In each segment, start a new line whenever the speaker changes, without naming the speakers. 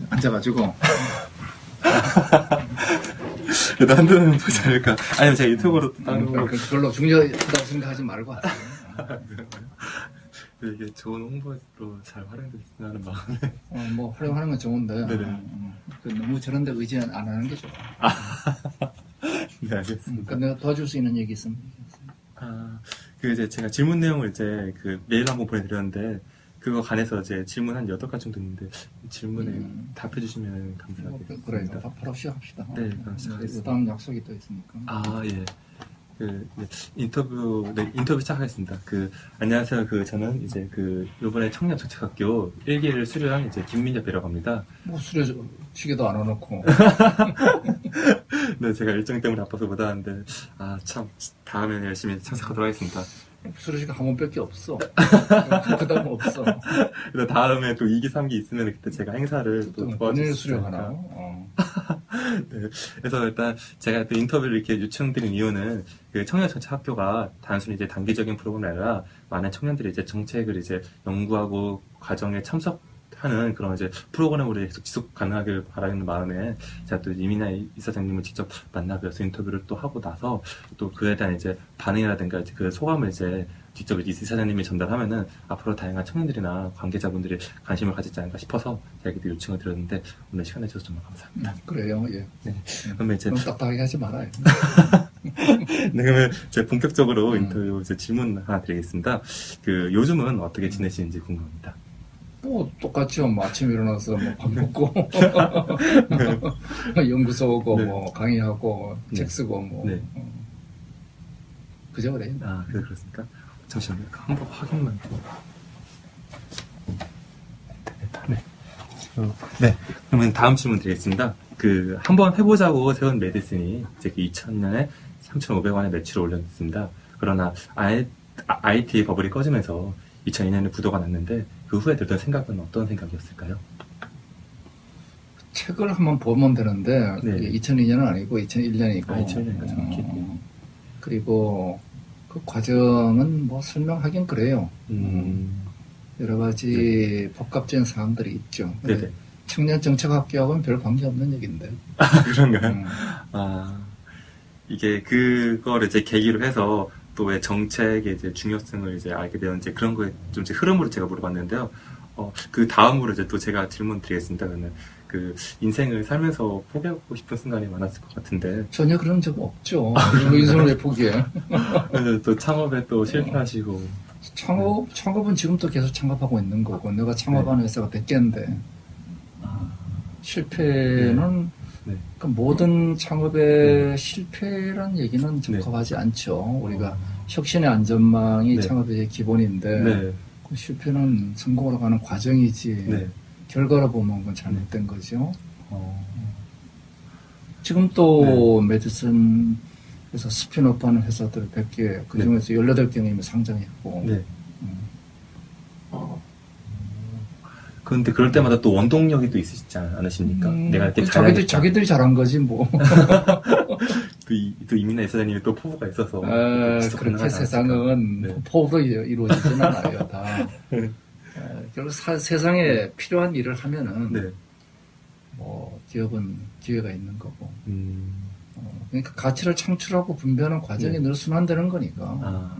앉아가지고.
그래도 한두는 보지 않을까. 아니면 제가 유튜브로 따로.
별로 중요하다고 생각하지 말고 하세요.
이게 좋은 홍보로 잘 활용됐으면 하는 마음에.
뭐, 활용하는 건 좋은데. 너무 저런데 의지 안 하는 게 좋아.
네, 알겠습니다.
내가 도와줄 수 있는 얘기 있으면.
이제 제가 질문 내용을 이제 메일로 한번 보내드렸는데, 그거 관해서 이제 질문 한 8가지 정도 있는데, 질문에 답해주시면 감사하겠습니다.
그래요. 바로 시작합시다.
네, 그럼 시작하겠습니다.
다음 약속이 또 있으니까.
예. 인터뷰 시작하겠습니다. 안녕하세요. 저는 이제 요번에 청년정책학교 1기를 수료한 이제 김민엽이라고 합니다.
뭐 시계도 안 와놓고.
네, 제가 일정 때문에 바빠서 못 왔는데, 참, 다음에는 열심히 참석하도록 하겠습니다.
수료시가 한 번밖에 없어. 그 다음은 없어.
그래서 다음에 또 2기, 3기 있으면 그때 제가 행사를 또 도와줄 수
수료하나?
네. 그래서 일단 제가 또 인터뷰를 이렇게 요청드린 이유는 청년정책학교가 단순히 이제 단기적인 프로그램이 아니라 많은 청년들이 이제 정책을 이제 연구하고 과정에 참석하는 그런 이제 프로그램으로 계속 지속 가능하길 바라는 마음에 제가 또 이민아 이사장님을 직접 만나뵈서 인터뷰를 또 하고 나서 또 그에 대한 이제 반응이라든가 이제 그 소감을 이제 직접 이사장님이 전달하면은 앞으로 다양한 청년들이나 관계자분들이 관심을 가지지 않을까 싶어서 제가 이렇게 요청을 드렸는데 오늘 시간 내주셔서 정말 감사합니다.
그래요, 예.
네. 그러면 이제
너무 딱딱하게 하지 말아요.
네, 그러면 제가 본격적으로 인터뷰 이제 질문 하나 드리겠습니다. 요즘은 어떻게 지내시는지 궁금합니다.
뭐 똑같죠. 뭐 아침에 일어나서 뭐 밥 먹고 연구소 오고
네.
뭐 강의하고
네.
책 쓰고 뭐
네.
그저 그래요.
그렇습니까? 잠시만요. 한번 확인만. 네. 그러면 다음 질문 드리겠습니다. 한번 해보자고 세운 메디슨이 이제 2000년에 3,500원의 매출을 올렸습니다. 그러나 IT 버블이 꺼지면서 2002년에 부도가 났는데 그 후에 들던 생각은 어떤 생각이었을까요?
책을 한번 보면 되는데
네.
2002년은 아니고 2001년이고
2001년인가 정확히.
그리고 그 과정은 뭐 설명하긴 그래요. 여러 가지 복합적인 사항들이 있죠.
네네.
청년정책학교하고는 별 관계없는 얘기인데.
그런가요? 이게 그거를 이제 계기로 해서 또 왜 정책의 이제 중요성을 이제 알게 되었는지 그런 거에 좀 이제 흐름으로 제가 물어봤는데요. 그 다음으로 이제 또 제가 질문 드리겠습니다. 그러면 인생을 살면서 포기하고 싶은 순간이 많았을 것 같은데.
전혀 그런 적 없죠. 인생을 왜 포기해?
또 창업에 또 실패하시고.
창업은 지금도 계속 창업하고 있는 거고, 내가 창업하는 회사가 100개인데, 실패는,
네.
그 모든 창업의 실패란 얘기는 적합하지 않죠. 우리가 혁신의 안전망이 창업의 기본인데, 그 실패는 성공으로 가는 과정이지, 결과로 보면 그건 잘못된 거죠. 지금 또 메디슨에서 스피노프하는 회사들 100개, 그 중에서 18개는 이미 상장했고.
그런데 그럴 때마다 또 원동력이 또 있으시지 않으십니까? 내가 이렇게
자기들이 잘한 거지 뭐.
또 이민아 이사장님이 또 포부가 있어서.
그렇게 세상은 포부로 이루어지진 않아요, 다. 결국 세상에 필요한 일을 하면은 뭐 기업은 기회가 있는 거고. 그러니까 가치를 창출하고 분배하는 과정이 늘 순환되는 거니까.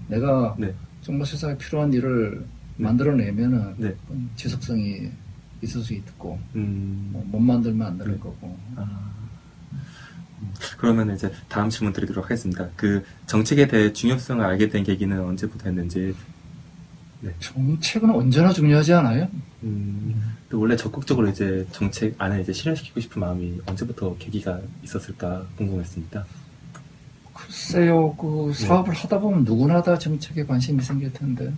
내가 정말 세상에 필요한 일을 만들어내면은 지속성이 있을 수 있고 못 만들면 안 되는 거고.
그러면 이제 다음 질문 드리도록 하겠습니다. 정책에 대해 중요성을 알게 된 계기는 언제부터 했는지.
정책은 언제나 중요하지 않아요?
또 원래 적극적으로 이제 정책 안에 이제 실현시키고 싶은 마음이 언제부터 계기가 있었을까 궁금했습니다.
글쎄요, 사업을 하다 보면 누구나 다 정책에 관심이 생길 텐데.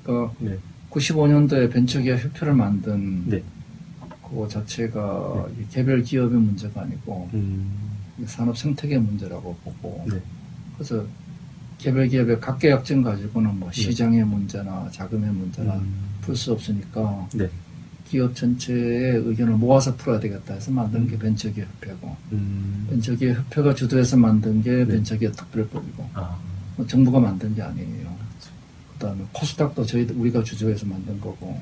그러니까 95년도에 벤처기업 협회를 만든 그거 자체가 개별 기업의 문제가 아니고 산업 생태계 문제라고 보고 그래서 개별 기업의 각계약점 가지고는 뭐 시장의 문제나 자금의 문제나 풀 수 없으니까 기업 전체의 의견을 모아서 풀어야 되겠다 해서 만든 게 벤처기업 협회고 벤처기업 협회가 주도해서 만든 게 벤처기업 특별법이고 뭐 정부가 만든 게 아니에요. 그다음에 코스닥도 우리가 주도해서 만든 거고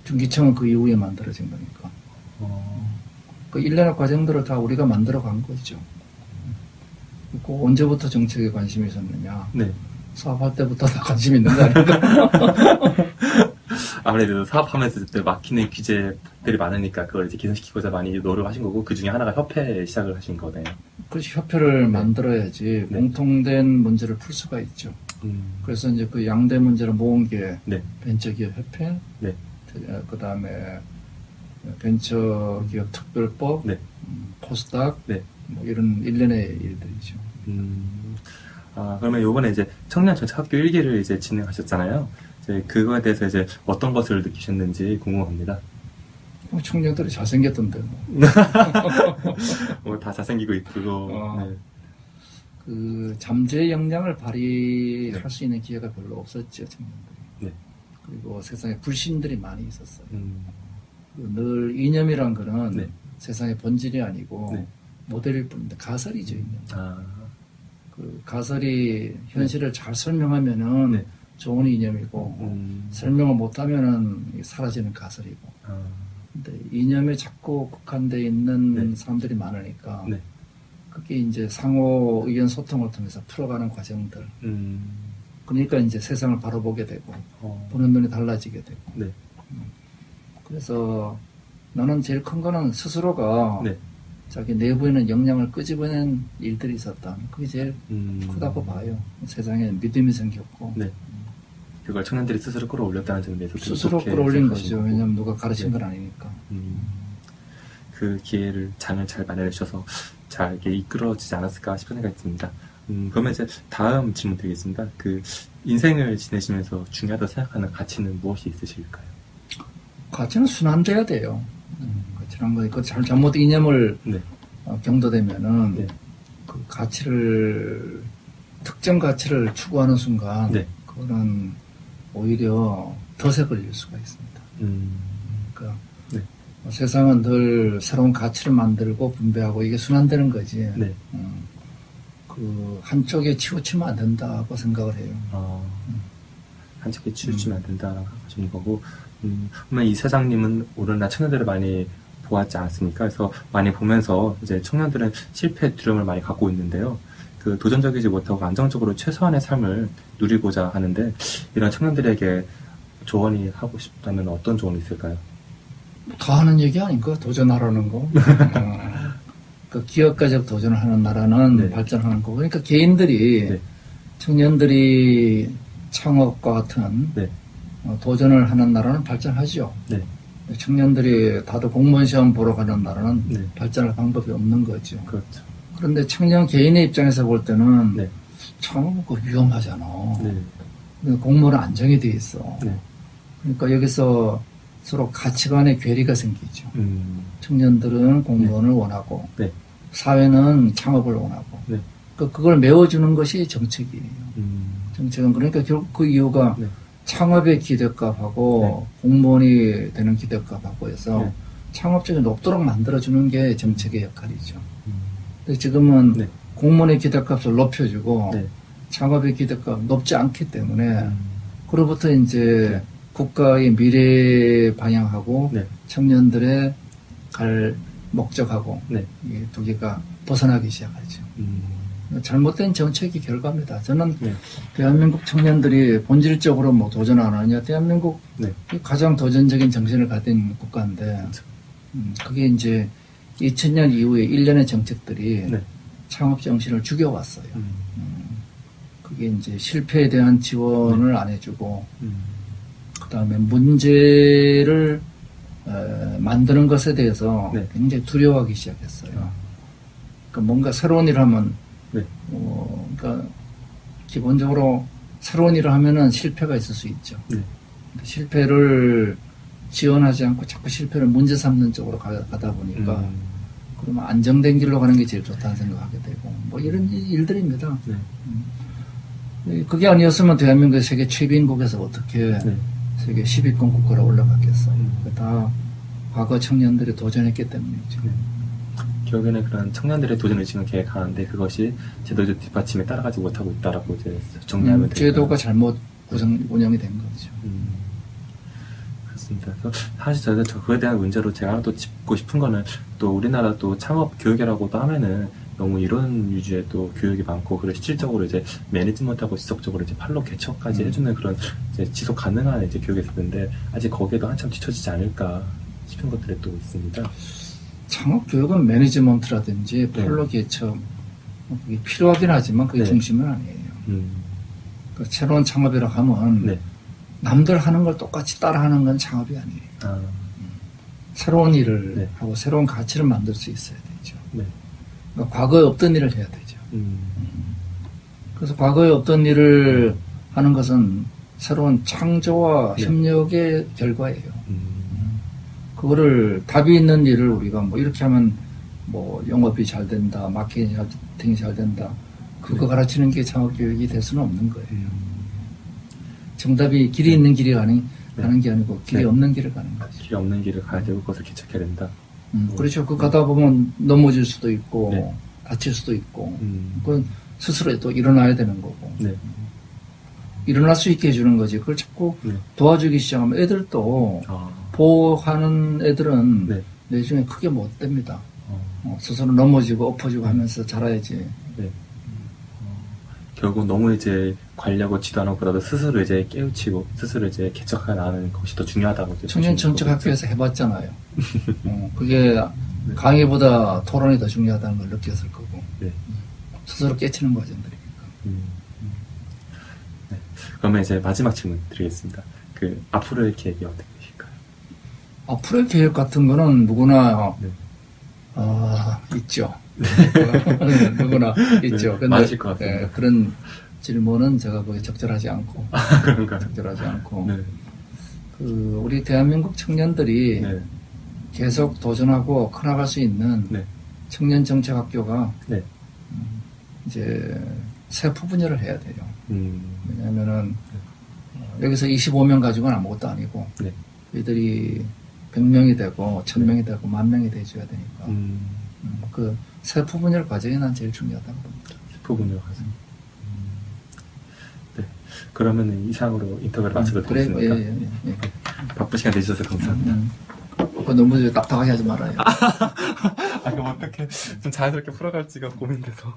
중기청은 그 이후에 만들어진 거니까. 그 일련의 과정들을 다 우리가 만들어 간 거죠. 그 언제부터 정책에 관심이 있었느냐.
네.
사업할 때부터 다 관심이 있는 거 아닌가.
아무래도 사업하면서 그때 막히는 규제들이 많으니까 그걸 이제 개선시키고자 많이 노력하신 거고 그 중에 하나가 협회 시작을 하신 거네요.
그렇지, 협회를 만들어야지
네.
공통된 문제를 풀 수가 있죠. 그래서 이제 그 양대 문제를 모은 게
네.
벤처기업 협회,
네.
그 다음에 벤처기업 특별법,
네.
포스닥,
네.
뭐 이런 일련의 일들이죠.
그러면 요번에 이제 청년정책학교 1기를 이제 진행하셨잖아요. 이제 그거에 대해서 이제 어떤 것을 느끼셨는지 궁금합니다.
청년들이 잘생겼던데 뭐.
다 잘생기고 이쁘고. 네.
그 잠재 역량을 발휘할 수 있는 기회가 별로 없었죠, 청년들이.
네.
그리고 세상에 불신들이 많이 있었어요. 늘 이념이란 거는
네.
세상의 본질이 아니고
네.
모델일 뿐인데 가설이죠, 이념. 그 가설이 현실을 잘 설명하면은
네.
좋은 이념이고 설명을 못하면은 사라지는 가설이고. 근데 이념에 자꾸 국한되어 있는
네.
사람들이 많으니까
네.
그게 이제 상호 의견 소통을 통해서 풀어가는 과정들. 그러니까 이제 세상을 바로 보게 되고 보는 눈이 달라지게 되고.
네.
그래서 나는 제일 큰 거는 스스로가
네.
자기 내부에 있는 역량을 끄집어낸 일들이 있었다. 그게 제일 크다고 봐요. 세상에 믿음이 생겼고.
네. 그걸 청년들이 스스로 끌어올렸다는 점에서
스스로 끌어올린 거죠. 왜냐하면 누가 가르친 건 아니니까.
그 기회를 잘 마련해주셔서 잘 이렇게 이끌어지지 않았을까 싶은 생각이 듭니다. 그러면 이제 다음 질문 드리겠습니다. 그 인생을 지내시면서 중요하다고 생각하는 가치는 무엇이 있으실까요?
가치는 순환돼야 돼요. 가치란 거, 그 잘못 이념을
네.
경도되면은
네.
그 가치를 특정 가치를 추구하는 순간
네.
그거는 오히려 덫에 걸릴 수가 있습니다. 그러니까
네.
세상은 늘 새로운 가치를 만들고 분배하고 이게 순환되는 거지.
네.
그 한쪽에 치우치면 안 된다고 생각을 해요.
한쪽에 치우치면 안 된다라고 하시는 거고. 그러면 이 사장님은 오늘날 청년들을 많이 보았지 않습니까? 그래서 많이 보면서 이제 청년들은 실패 두려움을 많이 갖고 있는데요. 그 도전적이지 못하고 안정적으로 최소한의 삶을 누리고자 하는데 이런 청년들에게 조언이 하고 싶다면 어떤 조언이 있을까요?
다 하는 얘기 아닌가? 도전하라는 거. 그 기업가적 도전을 하는 나라는
네.
발전하는 거. 그러니까 개인들이
네.
청년들이 창업과 같은
네.
도전을 하는 나라는 발전하죠.
네.
청년들이 다들 공무원 시험 보러 가는 나라는
네.
발전할 방법이 없는 거죠.
그렇죠.
그런데 청년 개인의 입장에서 볼 때는
네.
창업은 위험하잖아.
네.
공무원은 안정이 돼 있어.
네.
그러니까 여기서 서로 가치관의 괴리가 생기죠. 청년들은 공무원을
네.
원하고
네.
사회는 창업을 원하고
네.
그걸 메워주는 것이 정책이에요. 정책은 그러니까 결국 그 이유가
네.
창업의 기대값하고 공무원이 되는 기대값하고 해서
네.
창업적이 높도록 만들어주는 게 정책의 역할이죠. 근데 지금은
네.
공무원의 기대값을 높여주고
네.
창업의 기대값 높지 않기 때문에 그로부터 이제 국가의 미래 방향하고
네.
청년들의 갈 목적하고
네.
이 두 개가 벗어나기 시작하죠. 잘못된 정책이 결과입니다. 저는
네.
대한민국 청년들이 본질적으로 뭐 도전 안 하느냐. 대한민국
네.
가장 도전적인 정신을 가진 국가인데
그렇죠.
그게 이제 2000년 이후에 1년의 정책들이
네.
창업 정신을 죽여왔어요. 그게 이제 실패에 대한 지원을 안 해주고 그 다음에 문제를 만드는 것에 대해서
네.
굉장히 두려워하기 시작했어요. 그러니까 뭔가 새로운 일을 하면
네.
그러니까 기본적으로 새로운 일을 하면은 실패가 있을 수 있죠.
네.
실패를 지원하지 않고 자꾸 실패를 문제 삼는 쪽으로 가다 보니까 그러면 안정된 길로 가는 게 제일 좋다는 생각하게 되고 뭐 이런 일들입니다.
네.
그게 아니었으면 대한민국의 세계 최빈국에서 어떻게
네.
세계 10위권 국가로 올라갔겠어요. 다 과거 청년들이 도전했기 때문이죠.
네. 결국에는 그런 청년들의 도전 의식은 굉장히 강한데 그것이 제도적 뒷받침에 따라가지 못하고 있다라고 이제 정리하면 될까요?
제도가 잘못 운영이 된 거죠.
맞습니다. 그래서 사실 저는 그에 대한 문제로 제가 하나 또 짚고 싶은 거는 또 우리나라 또 창업 교육이라고도 하면은 너무 이런 위주의 또 교육이 많고, 그래서 실질적으로 이제 매니지먼트하고 지속적으로 이제 팔로 개척까지 해주는 그런 이제 지속 가능한 이제 교육이 있는데, 아직 거기에도 한참 뒤처지지 않을까 싶은 것들이 또 있습니다.
창업 교육은 매니지먼트라든지 팔로 개척, 그게 필요하긴 하지만 그게 중심은 아니에요. 그러니까 새로운 창업이라고 하면 남들 하는 걸 똑같이 따라하는 건 창업이 아니에요. 새로운 일을 하고 새로운 가치를 만들 수 있어야 되죠. 그러니까 과거에 없던 일을 해야 되죠. 그래서 과거에 없던 일을 하는 것은 새로운 창조와 협력의 결과예요. 그거를 답이 있는 일을 우리가 뭐 이렇게 하면 뭐 영업이 잘 된다, 마케팅이 잘 된다, 그거 가르치는 게 창업교육이 될 수는 없는 거예요. 정답이 길이 있는 길이 가는 게 아니고 길이 없는 길을 가는 거죠.
길이 없는 길을 가야 되고 그것을 개척해야 된다.
그렇죠. 그 가다 보면 넘어질 수도 있고 다칠 수도 있고 그건 스스로 또 일어나야 되는 거고 일어날 수 있게 해주는 거지. 그걸 자꾸 도와주기 시작하면 애들도 보호하는 애들은 나중에 크게 못 됩니다. 스스로 넘어지고 엎어지고 하면서 자라야지.
결국 너무 이제 관리하고 지도하는 것보다도 스스로 이제 깨우치고 스스로 이제 개척해 나가는 것이 더 중요하다고.
청년정책학교에서 해봤잖아요. 그게 강의보다 토론이 더 중요하다는 걸 느꼈을 거고. 스스로 깨치는 과정들이니까.
그러면 이제 마지막 질문 드리겠습니다. 그 앞으로의 계획이 어떻게 되실까요?
앞으로의 계획 같은 거는 누구나 있죠. 누구나 있죠. 근데
많으실 것 같습니다.
그런 질문은 제가 거의 적절하지 않고.
그런가요?
적절하지 않고. 우리 대한민국 청년들이 계속 도전하고 커나갈 수 있는 청년정책학교가 이제 세포 분열을 해야 돼요. 왜냐하면은 여기서 25명 가지고는 아무것도 아니고 이들이 100명이 되고 1000명이 되고 10,000명이 돼줘야 되니까 그 세포 분열 과정이 난 제일 중요하다고 봅니다.
세포 분열 과정. 그러면 이상으로 인터뷰를 마치도록 하겠습니다. 바쁜 시간 내주셔서 감사합니다.
그거 너무 딱딱하게 하지 말아요.
그럼 어떻게 좀 자연스럽게 풀어갈지가 고민돼서.